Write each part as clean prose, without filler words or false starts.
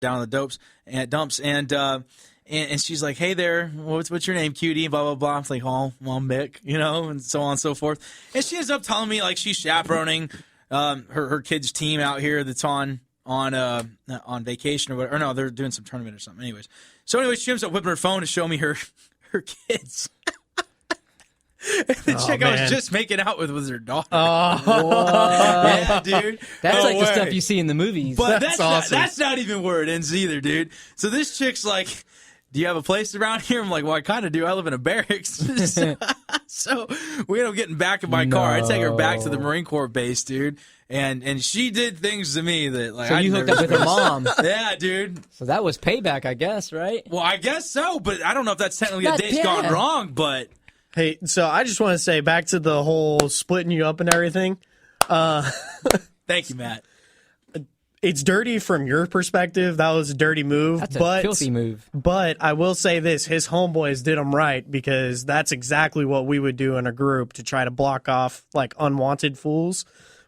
down in the dumps, and she's like, "Hey there, what's your name, cutie?" Blah blah blah. I'm like, "Oh, well, Mick," and so on and so forth. And she ends up telling me like she's chaperoning her kids' team out here that's on vacation or whatever. Or no, they're doing some tournament or something. Anyways, she ends up whipping her phone to show me her kids. The chick I was just making out with was her daughter. Yeah, dude. That's like the stuff you see in the movies. But that's awesome. That's not even where it ends either, dude. So this chick's like, "Do you have a place around here?" I'm like, "Well, I kind of do. I live in a barracks." So we end up getting back in my car. I take her back to the Marine Corps base, dude. And she did things to me that like. So you hooked up with her mom. Yeah, dude. So that was payback, I guess, right? Well, I guess so, but I don't know if that's technically a day's gone wrong, but. Hey, so I just want to say back to the whole splitting you up and everything. Thank you, Matt. It's dirty from your perspective. That was a dirty move. That's a filthy move. But I will say this. His homeboys did him right because that's exactly what we would do in a group to try to block off like unwanted fools.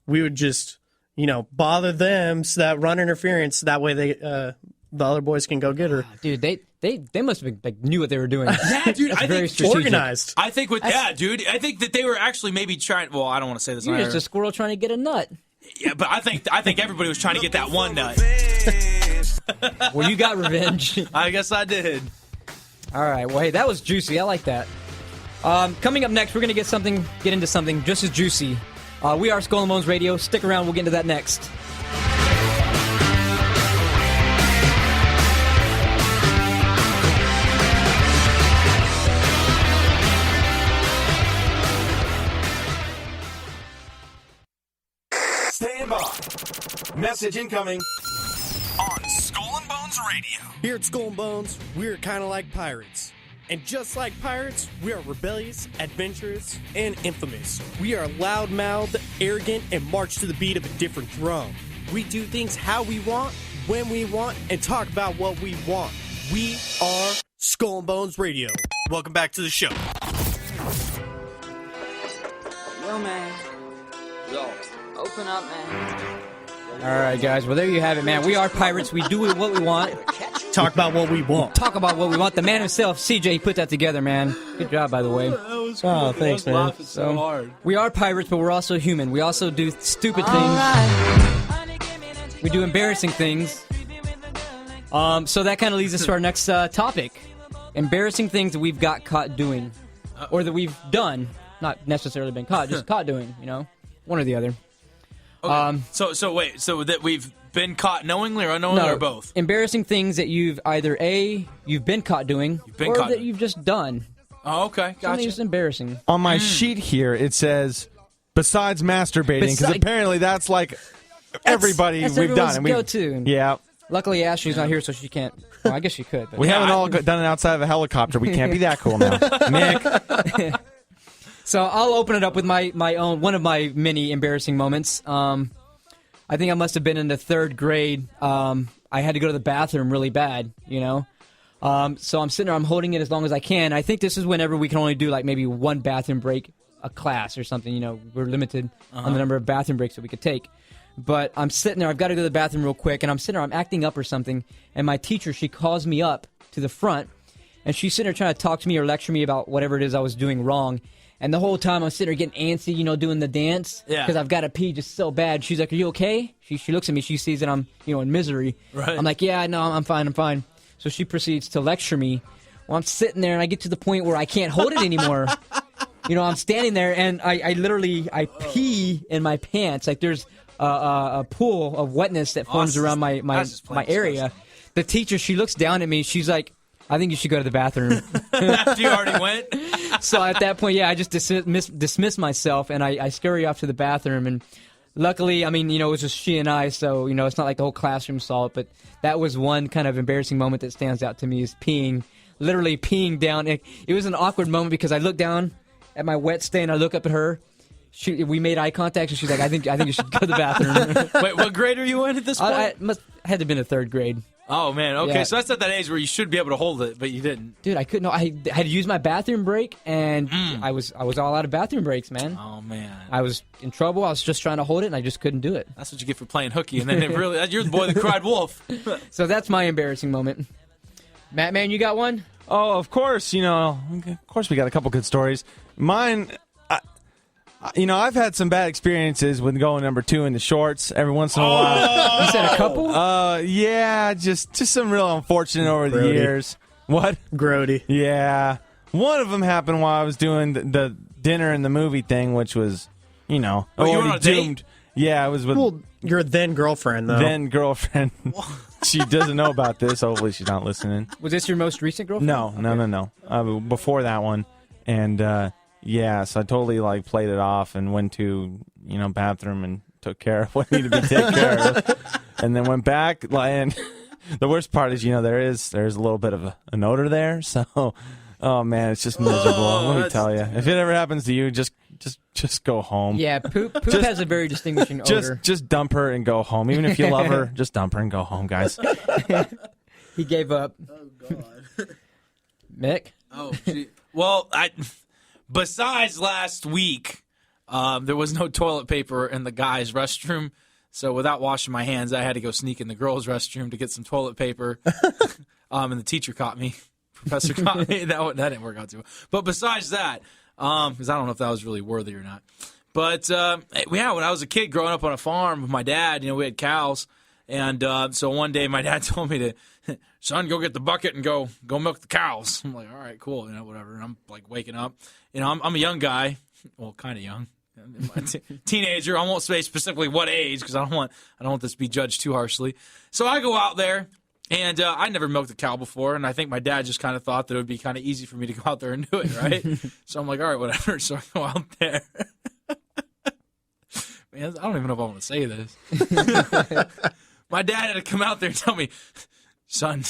We would just, bother them so that run interference. That way the other boys can go get her. Dude, they must have been, knew what they were doing. Yeah, dude. That's I very think strategic. Organized. I think dude. I think that they were actually maybe trying. Well, I don't want to say this. You're just a squirrel trying to get a nut. Yeah, but I think everybody was trying to get that one nut. Well, you got revenge. I guess I did. All right. Well, hey, that was juicy. I like that. Coming up next, we're going to get into something just as juicy. We are Skull and Bones Radio. Stick around. We'll get into that next. Stand by. Message incoming on Skull and Bones Radio. Here at Skull and Bones, we're kind of like pirates. And just like pirates, we are rebellious, adventurous, and infamous. We are loud-mouthed, arrogant, and march to the beat of a different drum. We do things how we want, when we want, and talk about what we want. We are Skull and Bones Radio. Welcome back to the show. Yo, man. Yo. Open up, man. All right, guys. Well, there you have it, man. We are pirates. We do what we want. Talk about what we want. Talk about what we want. The man himself, CJ, put that together, man. Good job, by the way. Oh, thanks, man. Laughing so hard. We are pirates, but we're also human. We also do stupid things. We do embarrassing things. So that kind of leads us to our next topic. Embarrassing things that we've got caught doing. Or that we've done. Not necessarily been caught, just caught doing, One or the other. Okay. So wait. So that we've been caught knowingly or unknowingly, or both? Embarrassing things that you've either you've been caught doing, you've just done. Oh, okay. Gotcha. Something just embarrassing. On my sheet here, it says, besides masturbating, because apparently that's like everybody we've done. And go-to. Yeah. Luckily, Ashley's not here, so she can't. Well, I guess she could. But we haven't all done it outside of a helicopter. We can't be that cool now. Mick. So I'll open it up with my own, one of my many embarrassing moments. I think I must have been in the 3rd grade. I had to go to the bathroom really bad, So I'm sitting there, I'm holding it as long as I can. I think this is whenever we can only do like maybe one bathroom break a class or something, We're limited on the number of bathroom breaks that we could take. But I'm sitting there, I've got to go to the bathroom real quick, and I'm sitting there, I'm acting up or something, and my teacher, she calls me up to the front, and she's sitting there trying to talk to me or lecture me about whatever it is I was doing wrong. And the whole time I'm sitting there getting antsy, doing the dance. Yeah. Because I've got to pee just so bad. She's like, "Are you okay?" She looks at me. She sees that I'm, in misery. Right. I'm like, "Yeah, no, I'm fine." So she proceeds to lecture me. Well, I'm sitting there, and I get to the point where I can't hold it anymore. I'm standing there, and I literally pee in my pants. Like there's a pool of wetness that forms around my area. The teacher, she looks down at me. She's like, "I think you should go to the bathroom." After you already went? So at that point, I just dismissed myself, and I scurry off to the bathroom. And luckily, it was just she and I, so, it's not like the whole classroom saw it. But that was one kind of embarrassing moment that stands out to me, is literally peeing down. It was an awkward moment because I look down at my wet stain, I look up at her. We made eye contact, and she's like, I think you should go to the bathroom. Wait, what grade are you in at this point? I had to have been a 3rd grade. Oh man, okay, Yeah. so that's at that age where you should be able to hold it, but you didn't. Dude, I couldn't. No, I had to use my bathroom break, and I was all out of bathroom breaks, man. Oh man, I was in trouble. I was just trying to hold it, and I just couldn't do it. that's what you get for playing hooky, and then you're the boy that cried wolf. So that's my embarrassing moment. Matt, man, you got one? Oh, of course. You know, of course we got a couple good stories. Mine, I've had some bad experiences with going number 2 in the shorts every once in a while. You said a couple? Yeah, just some real unfortunate over the Grody. years. What? Grody. Yeah. One of them happened while I was doing the dinner and the movie thing, which was, you went already on a date? doomed. Yeah, I was with Well, your then girlfriend, though. then girlfriend. She doesn't know about this. Hopefully she's not listening. Was this your most recent girlfriend? No. Before that one. And, yeah, so I totally, played it off and went to, bathroom and took care of what needed to be taken care of. And then went back, and the worst part is, there's a little bit of an odor there. So, oh, man, it's just miserable. Let me tell you. If it ever happens to you, just go home. Yeah, poop has a very distinguishing odor. Just dump her and go home. Even if you love her, just dump her and go home, guys. He gave up. Oh God, Mick? Oh, gee. Well, besides last week, there was no toilet paper in the guys' restroom. So without washing my hands, I had to go sneak in the girls' restroom to get some toilet paper. And the teacher caught me. Professor caught me. That didn't work out too well. But besides that, because I don't know if that was really worthy or not. But, when I was a kid growing up on a farm with my dad, we had cows. And so one day my dad told me to, son, go get the bucket and go milk the cows. I'm like, all right, cool, whatever. And I'm waking up. I'm a young guy. Well, kind of young. Teenager. I won't say specifically what age because I don't want this to be judged too harshly. So I go out there. And I never milked a cow before, and I think my dad just kind of thought that it would be kind of easy for me to go out there and do it, right? So I'm like, all right, whatever. So I go out there. Man, I don't even know if I want to say this. My dad had to come out there and tell me, son,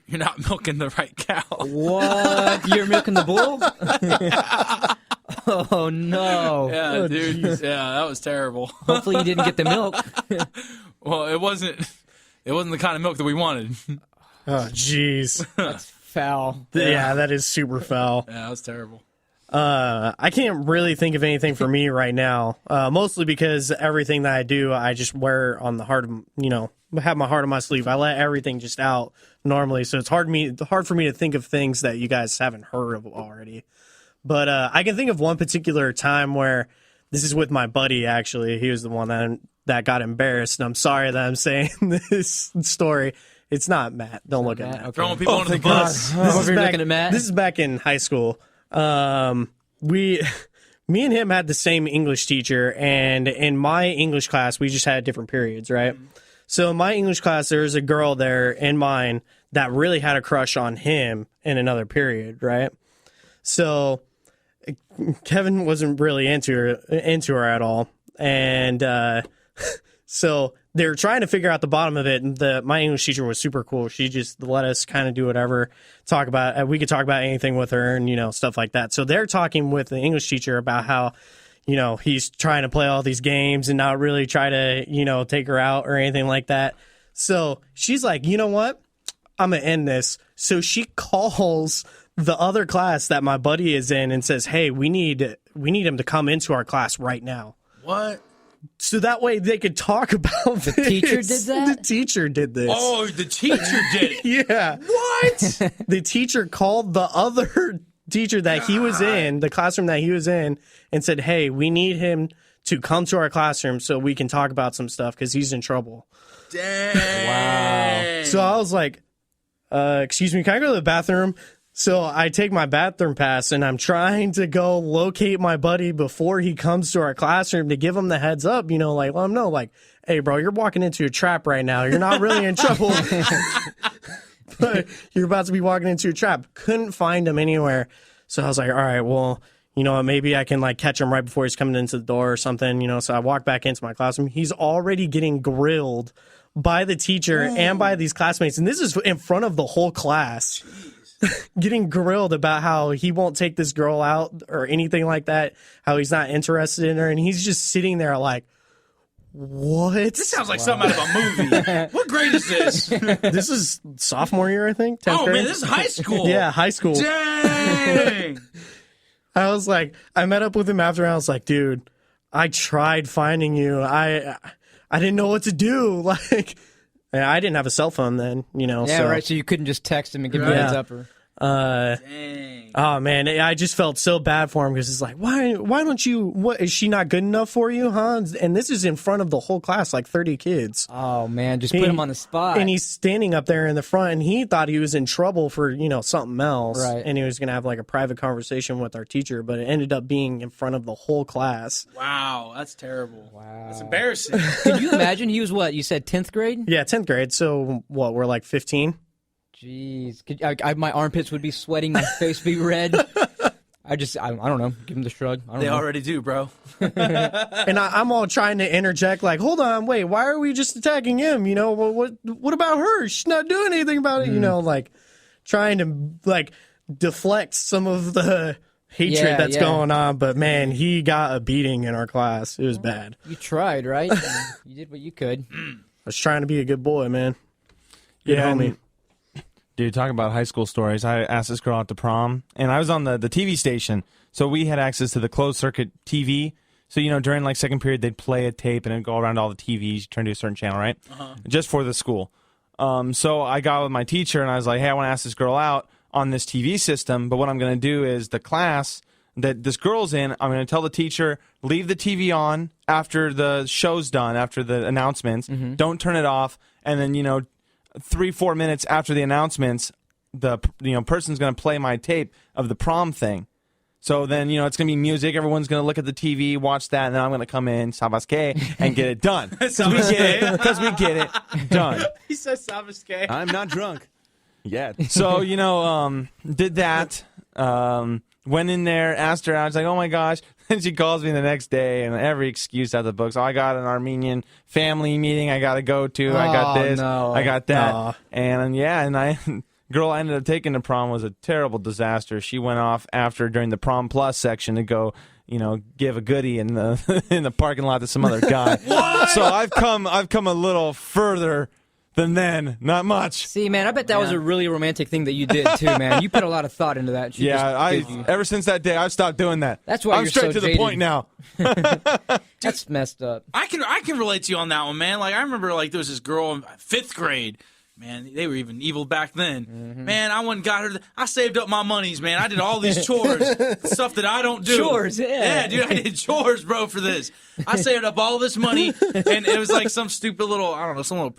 you're not milking the right cow. What? You're milking the bull? Oh, no. Yeah, dude. Geez. Yeah, that was terrible. Hopefully you didn't get the milk. Well, it wasn't the kind of milk that we wanted. Oh, jeez. That's foul. Yeah, that is super foul. Yeah, that was terrible. I can't really think of anything for me right now, mostly because everything that I do, I just wear on the heart of, have my heart on my sleeve. I let everything just out normally, so it's hard for me to think of things that you guys haven't heard of already. But I can think of one particular time where this is with my buddy, actually. He was the one that got embarrassed, and I'm sorry that I'm saying this story. It's not Matt. Don't look at Matt. Okay. Throwing people under the thank God. bus. You're looking at Matt? This is back in high school. Me and him had the same English teacher, and in my English class, we just had different periods, right? So in my English class, there was a girl there in mine that really had a crush on him in another period, right? So Kevin wasn't really into her at all, and so they were trying to figure out the bottom of it. And my English teacher was super cool. She just let us kind of do whatever, we could talk about anything with her and, stuff like that. So they're talking with the English teacher about how, he's trying to play all these games and not really try to, take her out or anything like that. So she's like, you know what? I'm going to end this. So she calls the other class that my buddy is in and says, hey, we need him to come into our class right now. What? So that way they could talk about The teacher did that? The teacher did this. Oh, the teacher did it. Yeah. What? The teacher called the other teacher that he was in, the classroom that he was in, and said, hey, we need him to come to our classroom so we can talk about some stuff because he's in trouble. Dang. Wow. So I was like, excuse me, can I go to the bathroom? So I take my bathroom pass and I'm trying to go locate my buddy before he comes to our classroom to give him the heads up, let him know, hey, bro, you're walking into a trap right now. You're not really in trouble, but you're about to be walking into a trap. Couldn't find him anywhere. So I was like, all right, well, maybe I can catch him right before he's coming into the door or something, so I walk back into my classroom. He's already getting grilled by the teacher and by these classmates. And this is in front of the whole class. Getting grilled about how he won't take this girl out or anything like that, how he's not interested in her. And he's just sitting there like, what? This sounds like something out of a movie. What grade is this? This is sophomore year, I think. 10th Oh, grade? man, this is high school. Yeah, high school. Dang. I was like, I met up with him after, and I was like, dude, I tried finding you. I didn't know what to do. Like, I didn't have a cell phone then, Yeah, so. right. So you couldn't just text him and give him a heads up. Or... Dang. Oh man, I just felt so bad for him because it's like, why don't you? What is she not good enough for you, huh? And this is in front of the whole class, like 30 kids. Oh man, just put him on the spot. And he's standing up there in the front, and he thought he was in trouble for something else, Right. and he was gonna have like a private conversation with our teacher, but it ended up being in front of the whole class. Wow, that's terrible. Wow. That's embarrassing. Could you imagine? He was what? You said 10th grade? Yeah, 10th grade. So what? We're like 15. Jeez, my armpits would be sweating, my face would be red. I don't know. Give him the shrug. I don't They know. already do, bro. And I'm all trying to interject, like, hold on, wait, why are we just attacking him? What about her? She's not doing anything about it. Like trying to like deflect some of the hatred that's going on. But man, he got a beating in our class. It was bad. You tried, right? You did what you could. I was trying to be a good boy, man. Good homie. Dude, talk about high school stories. I asked this girl out to prom, and I was on the TV station, so we had access to the closed circuit TV. So, during like second period, they'd play a tape and it'd go around all the TVs, turn to a certain channel, right? Just for the school. So I got with my teacher, and I was like, hey, I want to ask this girl out on this TV system, but what I'm going to do is the class that this girl's in, I'm going to tell the teacher, leave the TV on after the show's done, after the announcements. Don't turn it off, and then, 3-4 minutes after the announcements, the person's going to play my tape of the prom thing. So then, it's going to be music. Everyone's going to look at the TV, watch that, and then I'm going to come in, Sabaske, and get it done. Because we get it done. He says Sabaske. I'm not drunk yet. So, did that. Went in there, asked her out. I was like, oh my gosh. Then she calls me the next day, and every excuse out of the books. Oh, I got an Armenian family meeting I got to go to. I got this. No. I got that. And girl I ended up taking to prom was a terrible disaster. She went off during the prom plus section to go, give a goodie in the in the parking lot to some other guy. So I've come a little further than then. Not much. See, man, I bet that was a really romantic thing that you did too, man. You put a lot of thought into that. Ever since that day, I've stopped doing that. That's why I'm you're straight so to the jaded. point now. That's messed up. I can relate to you on that one, man. Like I remember, like there was this girl in 5th grade. Man, they were even evil back then. Man, I went and got her. I saved up my monies, man. I did all these chores, stuff that I don't do. Chores, yeah. Yeah, dude, I did chores, bro, for this. I saved up all this money, and it was like some stupid little, I don't know, some little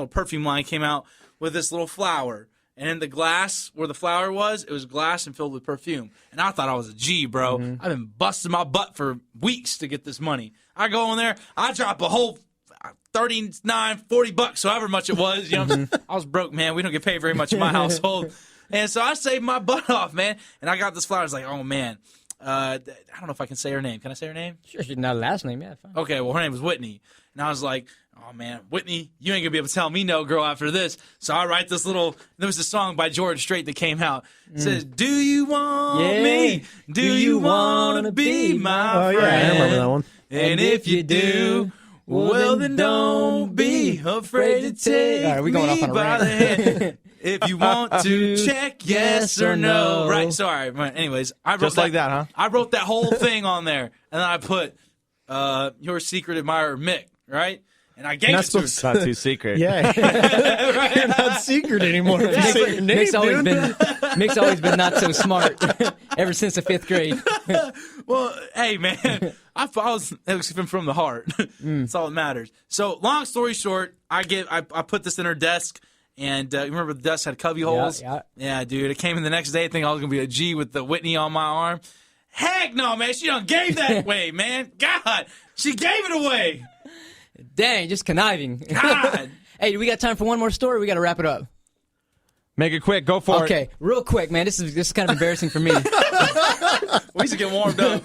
perfume line came out with this little flower. And in the glass where the flower was, it was glass and filled with perfume. And I thought I was a G, bro. I've been busting my butt for weeks to get this money. I go in there, I drop a whole $39, $40, however much it was. I was broke, man. We don't get paid very much in my household. And so I saved my butt off, man. And I got this flower. I was like, oh, man. I don't know if I can say her name. Can I say her name? Sure, she's not a last name. Yeah, fine. Okay, well, her name was Whitney. And I was like, oh, man, Whitney, you ain't going to be able to tell me no, girl, after this. So I write this there was a song by George Strait that came out. It says, do you want me? Do you want to be my friend? Oh, yeah, I remember that one. And if you do, well, then don't be afraid to take All right, we going me off on a by rant. the hand. If you want to check yes or no. Right, sorry. Anyways, I wrote Just like that, huh? I wrote that whole thing on there, and then I put your secret admirer, Mick, right? And I gave it to her. It's not too secret. Yeah, you're not secret anymore. If you say your name, Mick's always been not so smart ever since the 5th grade. Well, hey, man, it was from the heart. That's all that matters. So, long story short, I put this in her desk, and you remember the desk had cubby holes? Yeah, dude. It came in the next day, thinking I was going to be a G with the Whitney on my arm. Heck no, man. She done gave that away, man. God, she gave it away. Dang, just conniving. God. Hey, we got time for one more story? We got to wrap it up. Make it quick. Go for it. Okay, real quick, man. This is kind of embarrassing for me. We used to get warmed up.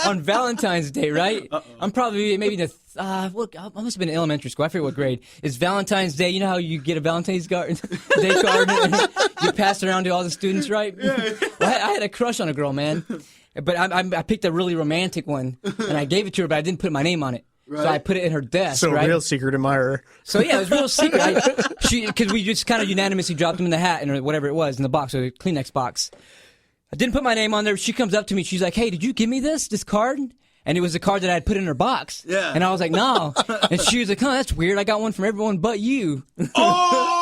On Valentine's Day, right? I'm probably maybe I must have been in elementary school. I forget what grade. It's Valentine's Day. You know how you get a Valentine's Day card and you pass it around to all the students, right? Yeah. Well, I had a crush on a girl, man. But I picked a really romantic one, and I gave it to her, but I didn't put my name on it. So I put it in her desk. So right? real secret admirer. So yeah, it was real secret. Because we just kind of unanimously dropped them in the hat or whatever it was in the box, or the Kleenex box. I didn't put my name on there. She comes up to me. She's like, "Hey, did you give me this card?" And it was the card that I had put in her box. Yeah. And I was like, "No." And she was like, "Oh, that's weird. I got one from everyone but you." Oh!